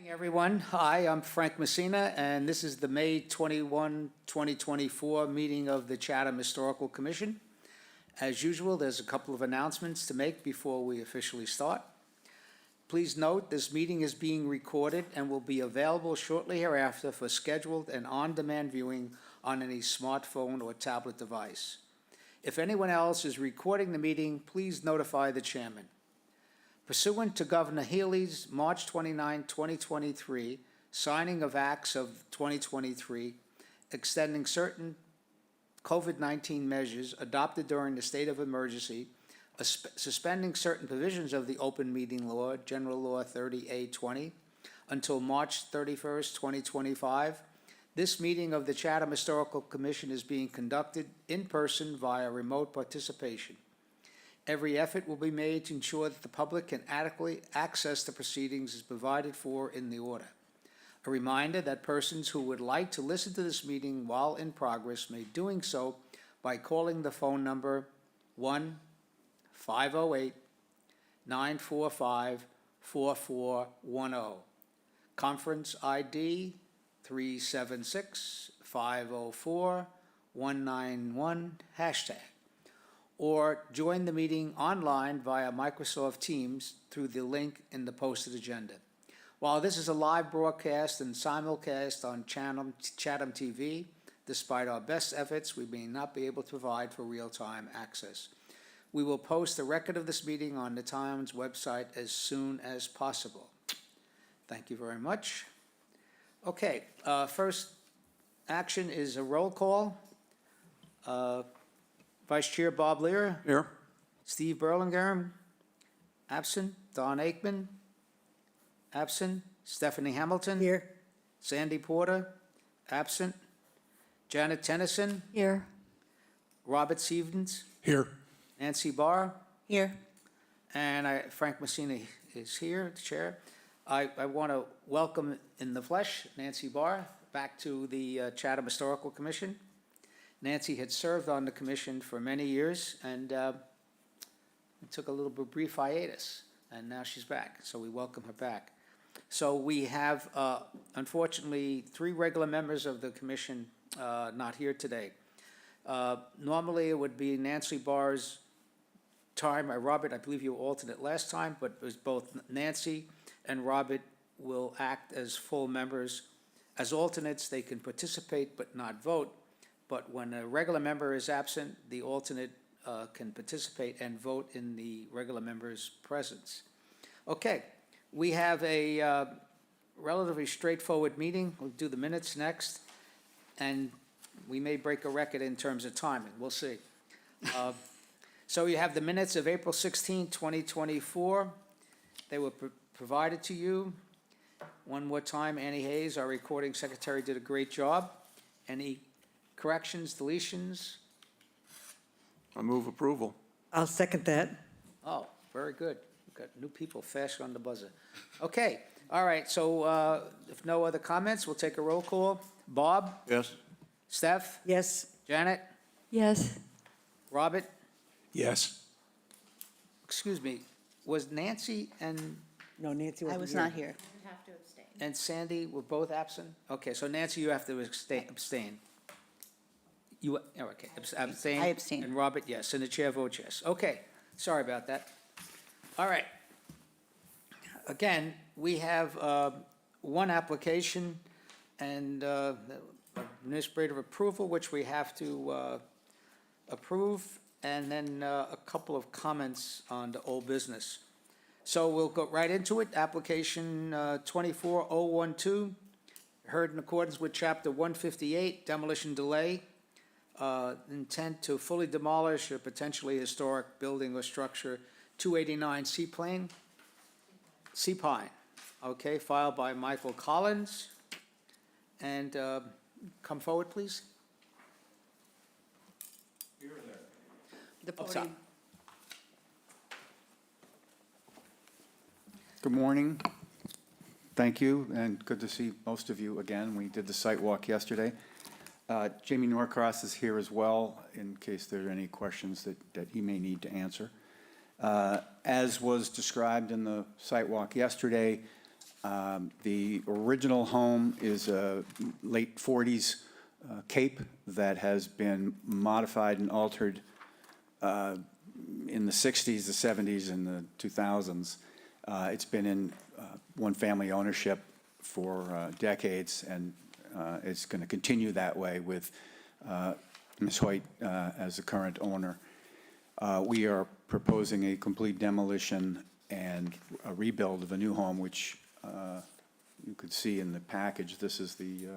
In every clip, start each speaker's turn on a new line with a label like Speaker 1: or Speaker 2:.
Speaker 1: Morning, everyone. Hi, I'm Frank Messina, and this is the May 21, 2024 meeting of the Chatham Historical Commission. As usual, there's a couple of announcements to make before we officially start. Please note this meeting is being recorded and will be available shortly hereafter for scheduled and on-demand viewing on any smartphone or tablet device. If anyone else is recording the meeting, please notify the chairman. Pursuant to Governor Healey's March 29, 2023, signing of acts of 2023, extending certain COVID-19 measures adopted during the state of emergency, suspending certain provisions of the Open Meeting Law, General Law 30A-20, until March 31st, 2025, this meeting of the Chatham Historical Commission is being conducted in person via remote participation. Every effort will be made to ensure that the public can adequately access the proceedings as provided for in the order. A reminder that persons who would like to listen to this meeting while in progress may doing so by calling the phone number 1-508-945-4410. Conference ID 376-504-191 #. Or join the meeting online via Microsoft Teams through the link in the posted agenda. While this is a live broadcast and simulcast on Chatham TV, despite our best efforts, we may not be able to provide for real-time access. We will post a record of this meeting on the Times website as soon as possible. Thank you very much. Okay, first action is a roll call. Vice Chair Bob Lear.
Speaker 2: Here.
Speaker 1: Steve Burlingame. Absent. Don Aikman. Absent. Stephanie Hamilton.
Speaker 3: Here.
Speaker 1: Sandy Porter. Absent. Janet Tennyson.
Speaker 3: Here.
Speaker 1: Robert Stevens.
Speaker 2: Here.
Speaker 1: Nancy Barr.
Speaker 3: Here.
Speaker 1: And Frank Messina is here, the chair. I want to welcome in the flesh Nancy Barr back to the Chatham Historical Commission. Nancy had served on the commission for many years and took a little bit brief hiatus, and now she's back, so we welcome her back. So we have, unfortunately, 3 regular members of the commission not here today. Normally, it would be Nancy Barr's time. Robert, I believe you were alternate last time, but it was both Nancy and Robert will act as full members. As alternates, they can participate but not vote. But when a regular member is absent, the alternate can participate and vote in the regular member's presence. Okay, we have a relatively straightforward meeting. We'll do the minutes next, and we may break a record in terms of timing. We'll see. So you have the minutes of April 16, 2024. They were provided to you. One more time, Annie Hayes, our recording secretary, did a great job. Any corrections, deletions?
Speaker 2: I move approval.
Speaker 3: I'll second that.
Speaker 1: Oh, very good. We've got new people fast on the buzzer. Okay, all right, so if no other comments, we'll take a roll call. Bob?
Speaker 2: Yes.
Speaker 1: Steph?
Speaker 3: Yes.
Speaker 1: Janet?
Speaker 3: Yes.
Speaker 1: Robert?
Speaker 2: Yes.
Speaker 1: Excuse me, was Nancy and
Speaker 3: No, Nancy wasn't
Speaker 4: I was not here.
Speaker 1: Sandy were both absent? Okay, so Nancy, you have to abstain. You, oh, okay, abstain?
Speaker 4: I abstain.
Speaker 1: And Robert, yes, and the chair votes yes. Okay, sorry about that. All right. Again, we have one application and administrative approval, which we have to approve, and then a couple of comments on the old business. So we'll go right into it. Application 24012, heard in accordance with Chapter 158, demolition delay. Intent to fully demolish a potentially historic building or structure, 289 Sea Pine. Okay, filed by Michael Collins. And come forward, please.
Speaker 4: The
Speaker 1: Up top.
Speaker 4: podium.
Speaker 5: Good morning. Thank you, and good to see most of you again. We did the site walk yesterday. Jamie Norcross is here as well, in case there are any questions that he may need to answer. As was described in the site walk yesterday, The original home is a late 40s cape that has been modified and altered in the 60s, the 70s, and the 2000s. It's been in one-family ownership for decades, and it's going to continue that way with Ms. Hoyt as the current owner. We are proposing a complete demolition and a rebuild of a new home, which you could see in the package. This is the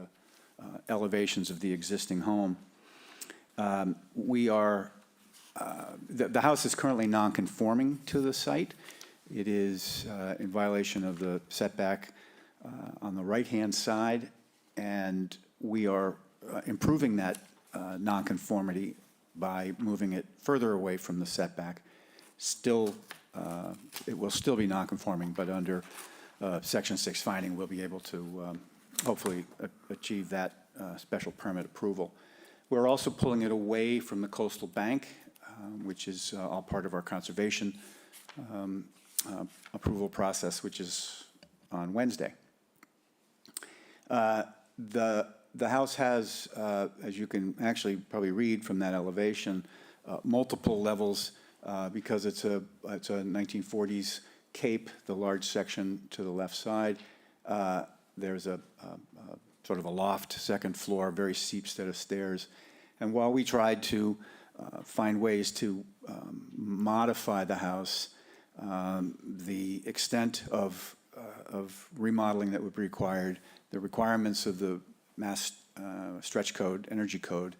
Speaker 5: elevations of the existing home. The house is currently non-conforming to the site. It is in violation of the setback on the right-hand side, and we are improving that nonconformity by moving it further away from the setback. Still, it will still be nonconforming, but under Section 6 finding, we'll be able to hopefully achieve that special permit approval. We're also pulling it away from the coastal bank, which is all part of our conservation approval process, which is on Wednesday. The house has, as you can actually probably read from that elevation, multiple levels because it's a 1940s cape, the large section to the left side. There's a sort of a loft, second floor, very steep set of stairs. And while we tried to find ways to modify the house, the extent of remodeling that would be required, the requirements of the Mass Stretch Code, Energy Code,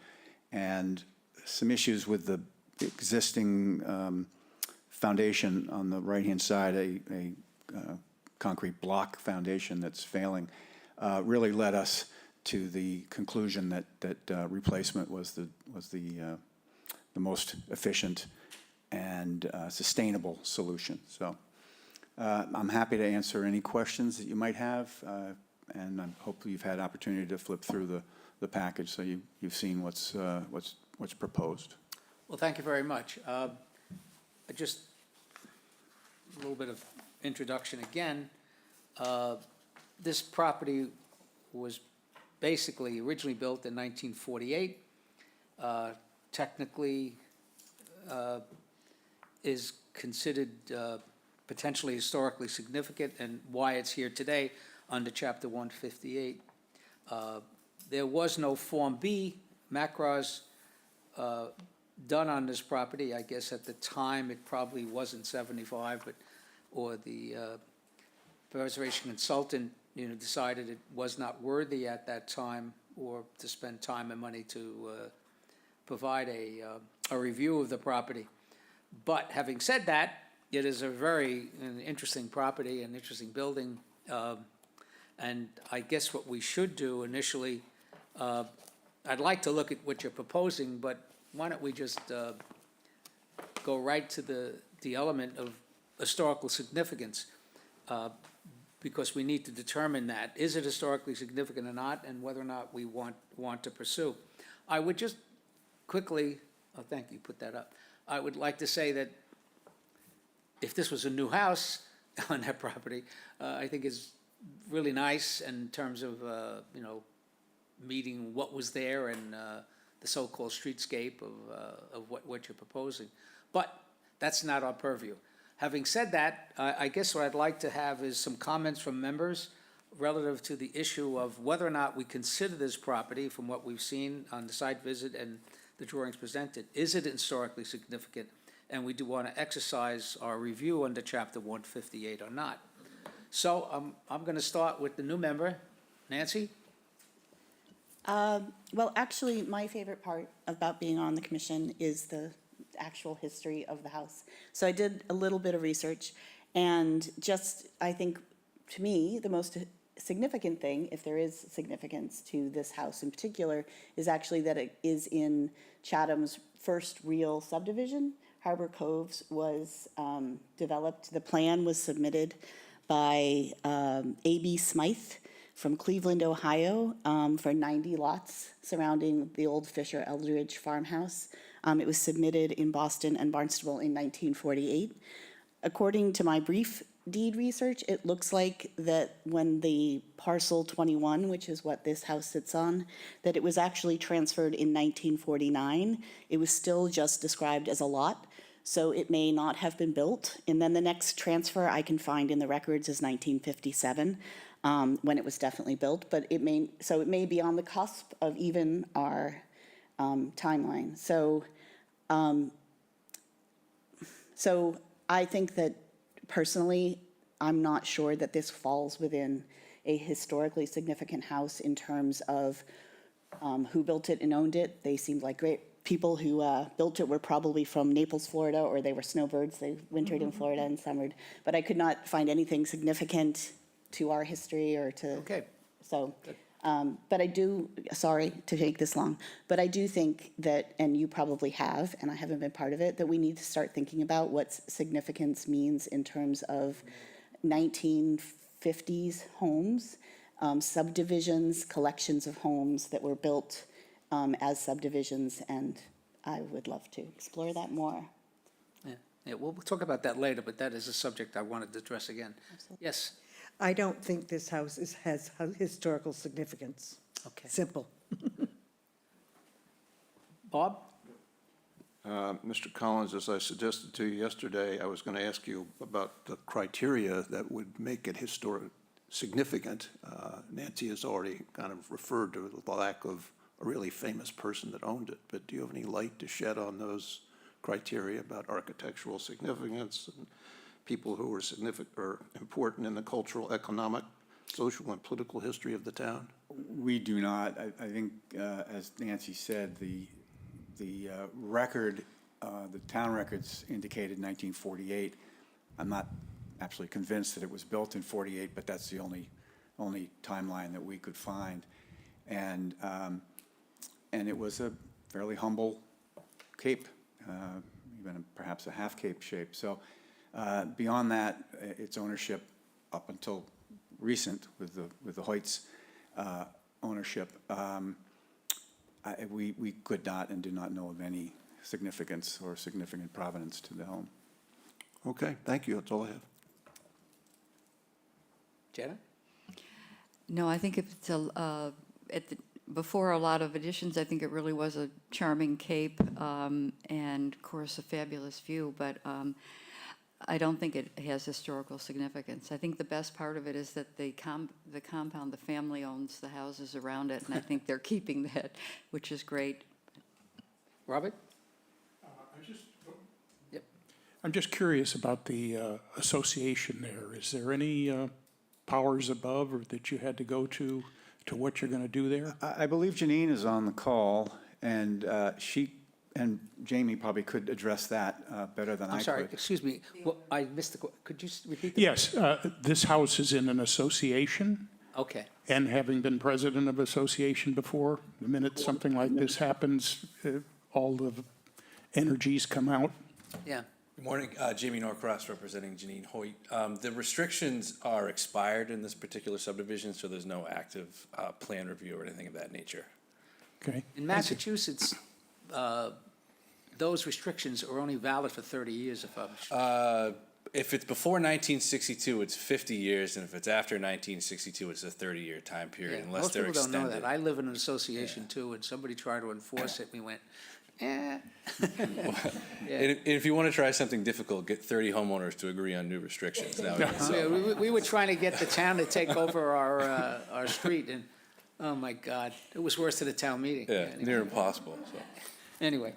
Speaker 5: and some issues with the existing foundation on the right-hand side, a concrete block foundation that's failing, really led us to the conclusion that replacement was the most efficient and sustainable solution. So I'm happy to answer any questions that you might have, and I hope you've had opportunity to flip through the package so you've seen what's proposed.
Speaker 1: Well, thank you very much. Just a little bit of introduction again. This property was basically originally built in 1948. Technically is considered potentially historically significant, and why it's here today under Chapter 158. There was no Form B, MACRA's, done on this property. I guess at the time it probably wasn't 75, or the preservation consultant, decided it was not worthy at that time, or to spend time and money to provide a review of the property. But having said that, it is a very interesting property, an interesting building, and I guess what we should do initially, I'd like to look at what you're proposing, but why don't we just go right to the element of historical significance, because we need to determine that. Is it historically significant or not, and whether or not we want to pursue. I would just quickly, oh, thank you, put that up. I would like to say that if this was a new house on that property, I think is really nice in terms of, meeting what was there and the so-called streetscape of what you're proposing. But that's not our purview. Having said that, I guess what I'd like to have is some comments from members relative to the issue of whether or not we consider this property, from what we've seen on the site visit and the drawings presented, is it historically significant? And we do want to exercise our review under Chapter 158 or not. So I'm going to start with the new member, Nancy.
Speaker 4: Well, actually, my favorite part about being on the commission is the actual history of the house. So I did a little bit of research, and just, I think, to me, the most significant thing, if there is significance to this house in particular, is actually that it is in Chatham's first real subdivision. Harbor Coves was developed. The plan was submitted by A.B. Smythe from Cleveland, Ohio, for 90 lots surrounding the old Fisher Eldridge farmhouse. It was submitted in Boston and Barnstable in 1948. According to my brief deed research, it looks like that when the parcel 21, which is what this house sits on, that it was actually transferred in 1949. It was still just described as a lot, so it may not have been built. And then the next transfer I can find in the records is 1957, when it was definitely built. But it may be on the cusp of even our timeline. So I think that personally, I'm not sure that this falls within a historically significant house in terms of who built it and owned it. They seemed like great people who built it were probably from Naples, Florida, or they were snowbirds. They wintered in Florida and summered. But I could not find anything significant to our history or to.
Speaker 1: Okay.
Speaker 4: So, but I do, sorry to take this long, but I do think that, and you probably have, and I haven't been part of it, that we need to start thinking about what significance means in terms of 1950s homes, subdivisions, collections of homes that were built as subdivisions, and I would love to explore that more.
Speaker 1: Yeah, we'll talk about that later, but that is a subject I wanted to address again. Yes,
Speaker 3: I don't think this house has historical significance.
Speaker 1: okay.
Speaker 3: Simple.
Speaker 1: Bob?
Speaker 2: Mr. Collins, as I suggested to you yesterday, I was going to ask you about the criteria that would make it historic significant. Nancy has already kind of referred to the lack of a really famous person that owned it, but do you have any light to shed on those criteria about architectural significance and people who were significant or important in the cultural, economic, social, and political history of the town?
Speaker 5: We do not. I think, as Nancy said, the record, the town records indicated 1948. I'm not absolutely convinced that it was built in 48, but that's the only timeline that we could find. And it was a fairly humble cape, even perhaps a half cape shape. So beyond that, its ownership up until recent with the Hoyts ownership, we could not and do not know of any significance or significant provenance to the home.
Speaker 2: Okay, thank you. That's all I have.
Speaker 1: Jenna?
Speaker 6: No, I think if it's before a lot of additions, I think it really was a charming cape, and of course a fabulous view, but I don't think it has historical significance. I think the best part of it is that the compound, the family owns the houses around it, and I think they're keeping that, which is great.
Speaker 1: Robert?
Speaker 7: I'm just curious about the association there. Is there any powers above or that you had to go to what you're going to do there?
Speaker 5: I believe Janine is on the call, and she and Jamie probably could address that better than I could.
Speaker 1: I'm sorry, excuse me. Well, I missed the, could you repeat that?
Speaker 7: Yes, this house is in an association,
Speaker 1: Okay.
Speaker 7: and having been president of association before, the minute something like this happens, all the energies come out.
Speaker 1: Yeah.
Speaker 8: Good morning, Jamie Norcross representing Janine Hoyt. The restrictions are expired in this particular subdivision, so there's no active plan review or anything of that nature.
Speaker 7: Okay.
Speaker 1: In Massachusetts, those restrictions are only valid for 30 years, if I'm sure.
Speaker 8: If it's before 1962, it's 50 years, and if it's after 1962, it's a 30-year time period, unless
Speaker 1: Most
Speaker 8: they're
Speaker 1: people don't know
Speaker 8: extended.
Speaker 1: that. I live in an association too, and somebody tried to enforce it, we went, eh.
Speaker 8: And if you want to try something difficult, get 30 homeowners to agree on new restrictions nowadays.
Speaker 1: Yeah,
Speaker 8: So,
Speaker 1: we were trying to get the town to take over our street, and, oh my God, it was worse than a town meeting.
Speaker 8: yeah, near impossible. So.
Speaker 1: Anyway,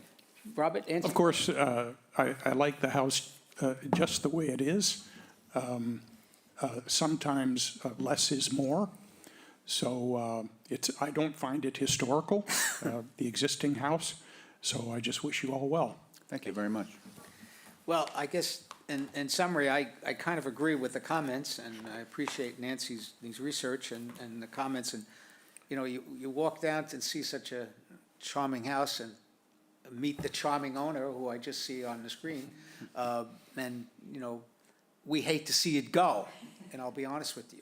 Speaker 1: Robert, answer.
Speaker 7: Of course, I like the house just the way it is. Sometimes less is more. So I don't find it historical, the existing house. So I just wish you all well.
Speaker 5: Thank you very much.
Speaker 1: Well, I guess, in summary, I kind of agree with the comments, and I appreciate Nancy's research and the comments. And, you know, you walk down and see such a charming house and meet the charming owner, who I just see on the screen. And, you know, we hate to see it go, and I'll be honest with you.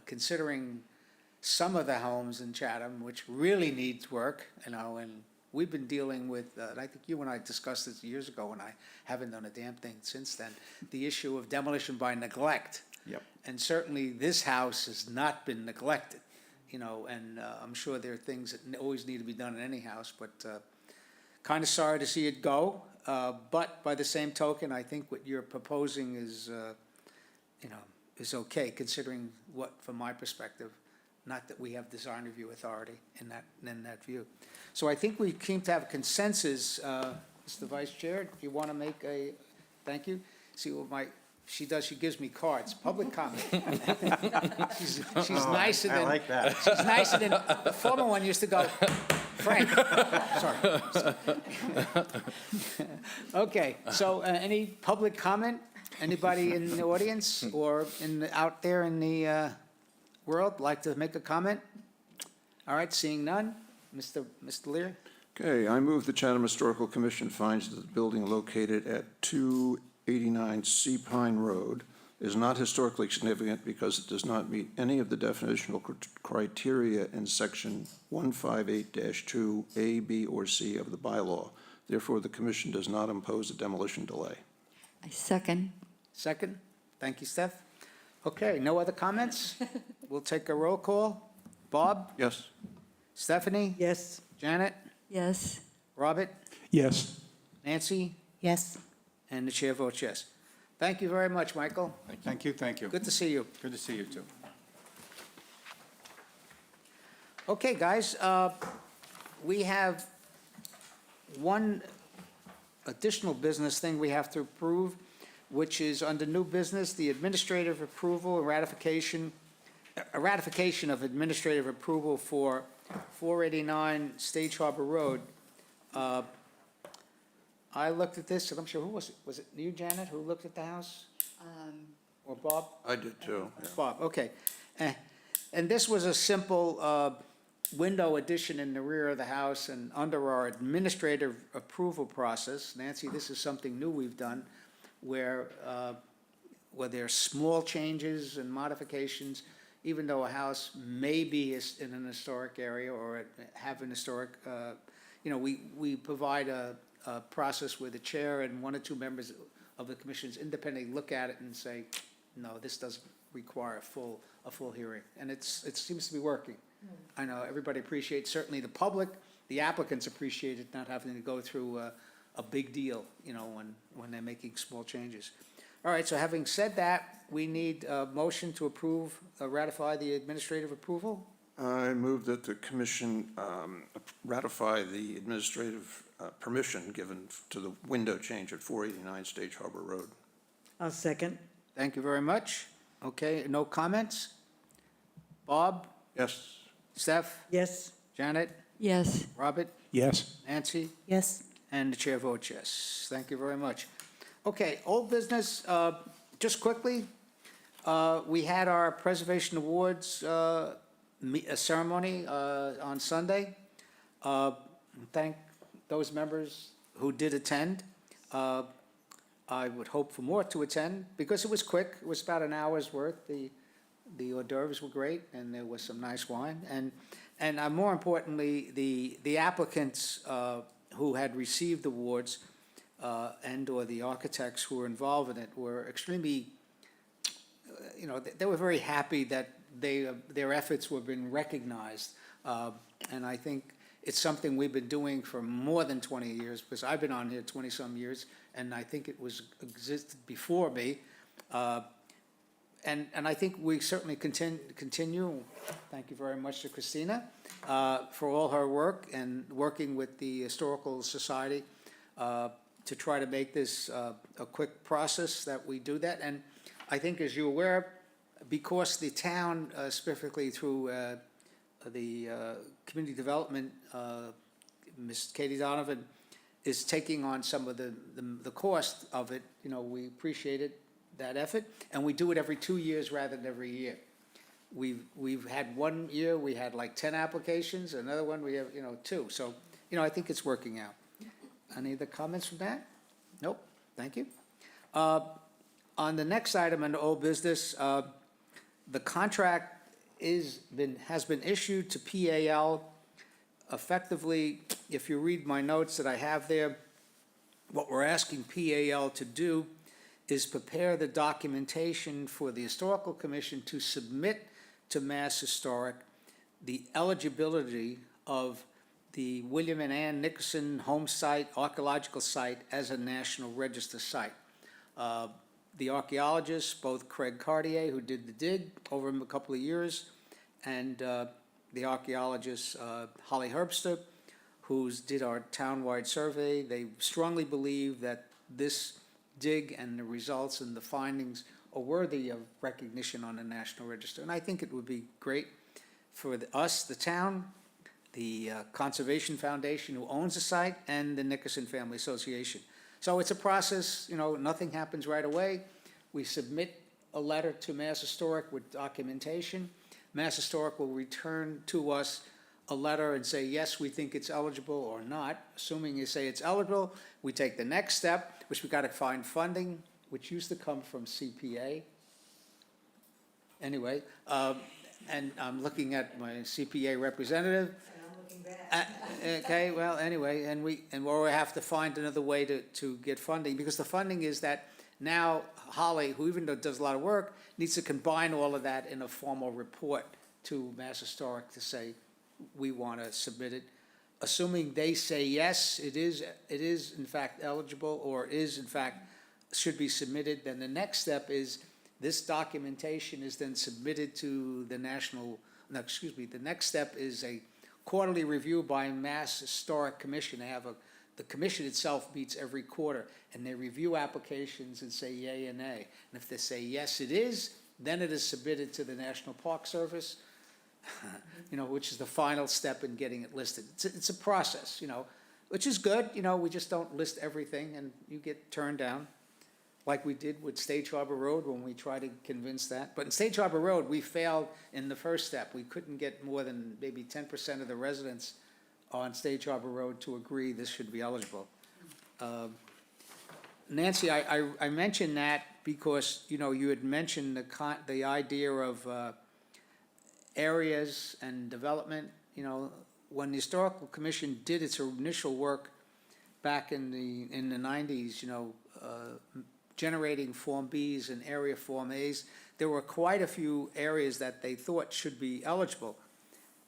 Speaker 1: Considering some of the homes in Chatham, which really needs work, you know, and we've been dealing with, and I think you and I discussed this years ago, and I haven't done a damn thing since then, the issue of demolition by neglect.
Speaker 5: Yep.
Speaker 1: And certainly, this house has not been neglected, you know, and I'm sure there are things that always need to be done in any house, but kind of sorry to see it go. But by the same token, I think what you're proposing is, you know, is okay, considering what, from my perspective, not that we have design review authority in that view. So I think we came to have consensus. Mr. Vice Chair, do you want to make a, thank you? See what she does, she gives me cards, public comment. She's nicer than.
Speaker 5: I like that.
Speaker 1: She's nicer than, the former one used to go, Frank, sorry. Okay, so any public comment? Anybody in the audience or out there in the world like to make a comment? All right, seeing none. Mr. Lear?
Speaker 2: Okay, I move the Chatham Historical Commission finds that the building located at 289 Sea Pine Road is not historically significant because it does not meet any of the definitional criteria in section 158-2 A, B, or C of the bylaw. Therefore, the commission does not impose a demolition delay.
Speaker 6: I second.
Speaker 1: Second? Thank you, Steph. Okay, no other comments? We'll take a roll call. Bob?
Speaker 2: Yes?
Speaker 1: Stephanie?
Speaker 3: Yes,
Speaker 1: Janet?
Speaker 6: Yes.
Speaker 1: Robert?
Speaker 7: Yes.
Speaker 1: Nancy?
Speaker 4: Yes.
Speaker 1: And the chair votes yes. Thank you very much, Michael.
Speaker 5: Thank you, thank you.
Speaker 1: Good to see you.
Speaker 5: Good to see you, too.
Speaker 1: Okay, guys, we have one additional business thing we have to approve, which is under new business, the administrative approval and ratification, a ratification of administrative approval for 489 Stage Harbor Road. I looked at this, and I'm sure, who was it? Was it you, Janet, who looked at the house? Or Bob?
Speaker 2: I did too. yeah.
Speaker 1: Bob, okay. And this was a simple window addition in the rear of the house, and under our administrative approval process, Nancy, this is something new we've done, where there's small changes and modifications, even though a house may be in an historic area or have an historic, you know, we provide a process where the chair and one or two members of the commissions independently look at it and say, no, this doesn't require a full hearing. And it seems to be working. I know everybody appreciates, certainly the public, the applicants appreciate it, not having to go through a big deal, you know, when they're making small changes. All right, so having said that, we need a motion to approve, ratify the administrative approval.
Speaker 2: I move that the commission ratify the administrative permission given to the window change at 489 Stage Harbor Road.
Speaker 3: I'll second.
Speaker 1: Thank you very much. Okay, no comments? Bob?
Speaker 2: Yes?
Speaker 1: Steph?
Speaker 3: Yes,
Speaker 1: Janet?
Speaker 6: Yes.
Speaker 1: Robert?
Speaker 7: Yes.
Speaker 1: Nancy?
Speaker 4: Yes.
Speaker 1: And the chair votes yes. Thank you very much. Okay, old business, just quickly, we had our Preservation Awards ceremony on Sunday. Thank those members who did attend. I would hope for more to attend, because it was quick. It was about an hour's worth. The hors d'oeuvres were great, and there was some nice wine. And more importantly, the applicants who had received awards and/or the architects who were involved in it were extremely, you know, they were very happy that their efforts were being recognized. And I think it's something we've been doing for more than 20 years, because I've been on here 20-some years, and I think it existed before me. And I think we certainly continue. Thank you very much to Christina for all her work and working with the Historical Society to try to make this a quick process that we do that. And I think, as you're aware, because the town, specifically through the community development, Ms. Katie Donovan, is taking on some of the cost of it, you know, we appreciated that effort, and we do it every 2 years rather than every year. We've had 1 year, we had like 10 applications, another one we have, you know, 2. So, you know, I think it's working out. Any other comments from that? Nope, thank you. On the next item under old business, the contract has been issued to PAL. Effectively, if you read my notes that I have there, what we're asking PAL to do is prepare the documentation for the Historical Commission to submit to Mass Historic the eligibility of the William and Ann Nickerson home site, archaeological site, as a National Register site. The archaeologists, both Craig Cartier, who did the dig over a couple of years, and the archaeologist Holly Herbster, who did our townwide survey, they strongly believe that this dig and the results and the findings are worthy of recognition on the National Register. And I think it would be great for us, the town, the Conservation Foundation, who owns the site, and the Nickerson Family Association. So it's a process, nothing happens right away. We submit a letter to Mass Historic with documentation. Mass Historic will return to us a letter and say, yes, we think it's eligible, or not. Assuming you say it's eligible, we take the next step, which we got to find funding, which used to come from CPA. Anyway, and I'm looking at my CPA representative. Okay, well, anyway, and we have to find another way to get funding, because the funding is that now Holly, who even though does a lot of work, needs to combine all of that in a formal report to Mass Historic to say, we want to submit it. Assuming they say, yes, it is in fact eligible, or is in fact should be submitted, then the next step is this documentation is then submitted to the the next step is a quarterly review by Mass Historic Commission. They have the commission itself meets every quarter, and they review applications and say yay and nay. And if they say yes, it is, then it is submitted to the National Park Service, which is the final step in getting it listed. It's a process, which is good. We just don't list everything, and you get turned down, like we did with Stage Harbor Road when we tried to convince that. But in Stage Harbor Road, we failed in the first step. We couldn't get more than maybe 10% of the residents on Stage Harbor Road to agree this should be eligible. Nancy, I mentioned that because, you had mentioned the idea of areas and development. When the Historical Commission did its initial work back in the 90s, generating Form Bs and Area Form As, there were quite a few areas that they thought should be eligible.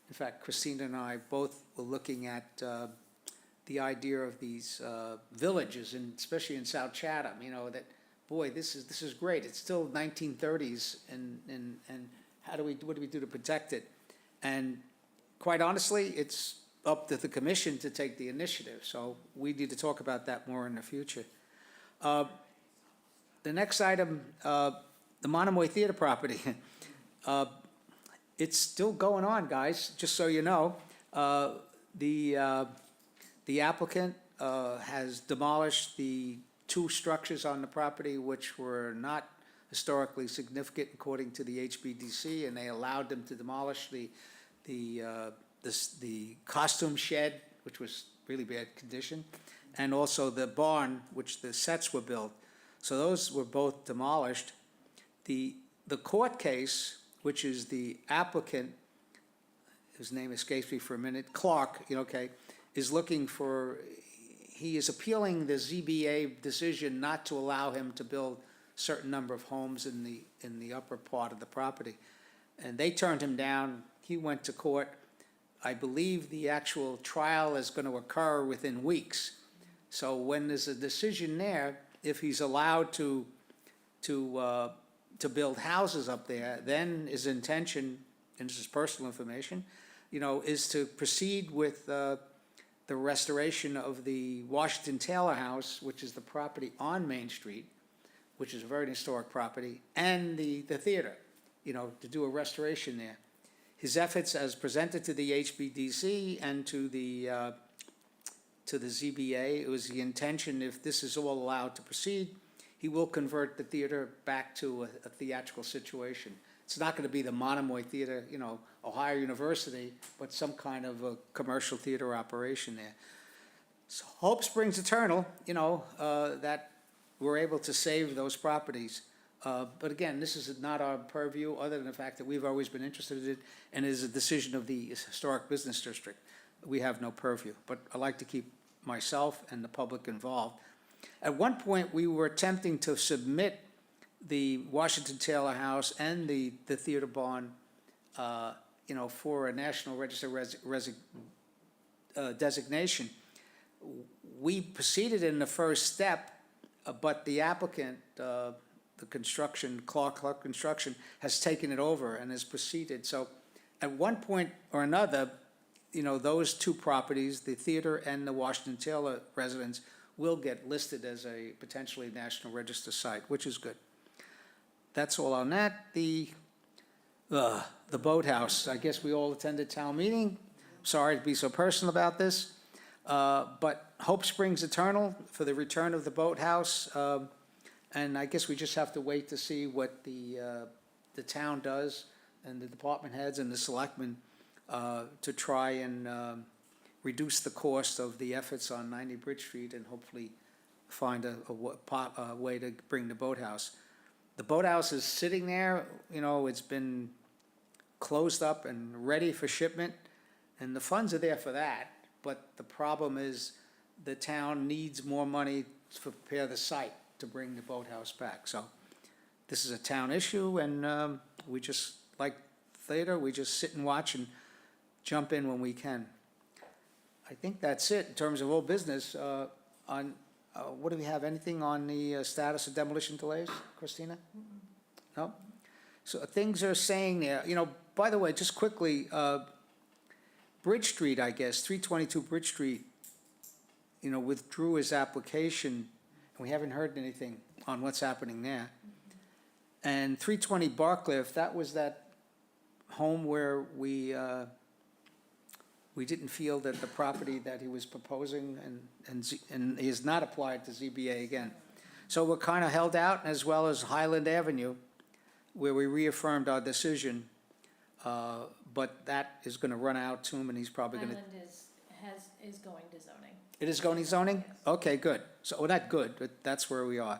Speaker 1: In fact, Christina and I both were looking at the idea of these villages, and especially in South Chatham, that, boy, this is great. It's still 1930s, and what do we do to protect it? And quite honestly, it's up to the commission to take the initiative. So we need to talk about that more in the future. The next item, the Monomoy Theater property. It's still going on, guys, just so you know. The applicant has demolished the 2 structures on the property which were not historically significant according to the HBDC, and they allowed them to demolish the costume shed, which was really bad condition, and also the barn, which the sets were built. So those were both demolished. The court case, which is the applicant, whose name escapes me for a minute, Clark, is looking for, he is appealing the ZBA decision not to allow him to build a certain number of homes in the upper part of the property. And they turned him down. He went to court. I believe the actual trial is going to occur within weeks. So when there's a decision there, if he's allowed to build houses up there, then his intention, and this is personal information, is to proceed with the restoration of the Washington Taylor House, which is the property on Main Street, which is a very historic property, and the theater, to do a restoration there. His efforts as presented to the HBDC and to the ZBA, it was the intention, if this is all allowed to proceed, he will convert the theater back to a theatrical situation. It's not going to be the Monomoy Theater, Ohio University, but some kind of a commercial theater operation there. So hope springs eternal, that we're able to save those properties. But again, this is not our purview, other than the fact that we've always been interested in it, and it is a decision of the Historic Business District. We have no purview, but I like to keep myself and the public involved. At one point, we were attempting to submit the Washington Taylor House and the theater barn, you know, for a National Register designation. We proceeded in the first step, but the applicant, the construction, Clark Construction, has taken it over and has proceeded. So at one point or another, you know, those two properties, the theater and the Washington Taylor residence, will get listed as a potentially National Register site, which is good. That's all on that. The boathouse, I guess we all attended town meeting. Sorry to be so personal about this, but hope springs eternal for the return of the boathouse. And I guess we just have to wait to see what the town does and the department heads and the selectmen to try and reduce the cost of the efforts on 90 Bridge Street and hopefully find a way to bring the boathouse. The boathouse is sitting there, you know, it's been closed up and ready for shipment, and the funds are there for that. But the problem is the town needs more money to prepare the site to bring the boathouse back. So this is a town issue, and we just, like theater, we just sit and watch and jump in when we can. I think that's it in terms of old business. What do we have, anything on the status of demolition delays, Christina? No? So things are saying there, you know, by the way, just quickly, Bridge Street, I guess, 322 Bridge Street, you know, withdrew his application, and we haven't heard anything on what's happening there. And 320 Barcliff, that was that home where we didn't feel that the property that he was proposing, and he has not applied to ZBA again. So we're kind of held out, as well as Highland Avenue, where we reaffirmed our decision. But that is going to run out to him, and he's probably going to.
Speaker 9: Highland is going to zoning.
Speaker 1: It is going to zoning? Okay, good. So, well, not good, but that's where we are.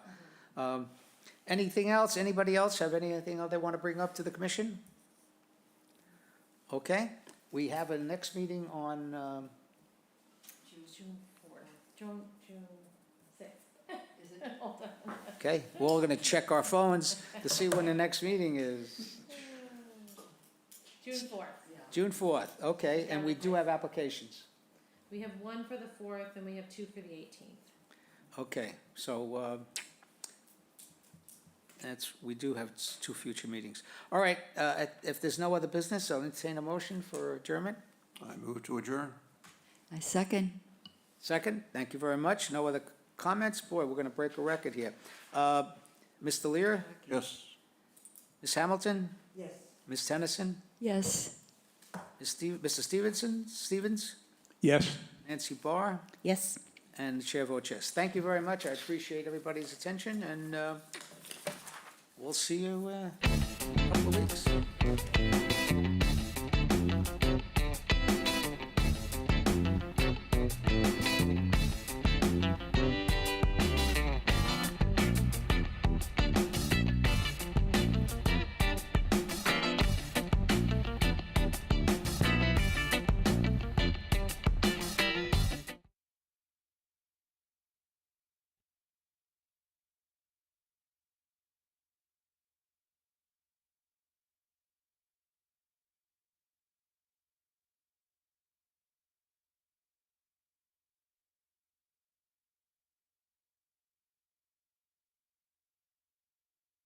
Speaker 1: Anything else? Anybody else have anything else they want to bring up to the commission? Okay, we have a next meeting on,
Speaker 9: June 4th, June 6th. Is it? Hold on.
Speaker 1: okay, we're all going to check our phones to see when the next meeting is.
Speaker 9: June 4th.
Speaker 1: June 4th, okay, and we do have applications.
Speaker 9: We have one for the 4th and we have two for the 18th.
Speaker 1: Okay, so we do have two future meetings. All right, if there's no other business, I'll entertain a motion for adjournment.
Speaker 2: I move to adjourn.
Speaker 6: I second.
Speaker 1: Second, thank you very much. No other comments? Boy, we're going to break a record here. Mr. Lear,
Speaker 2: Yes.
Speaker 1: Ms. Hamilton,
Speaker 3: Yes.
Speaker 1: Ms. Tennyson,
Speaker 6: Yes.
Speaker 1: Mr. Stevens,
Speaker 7: Yes.
Speaker 1: Nancy Barr,
Speaker 4: Yes.
Speaker 1: and the chair votes yes. Thank you very much. I appreciate everybody's attention, and we'll see you in a couple of weeks.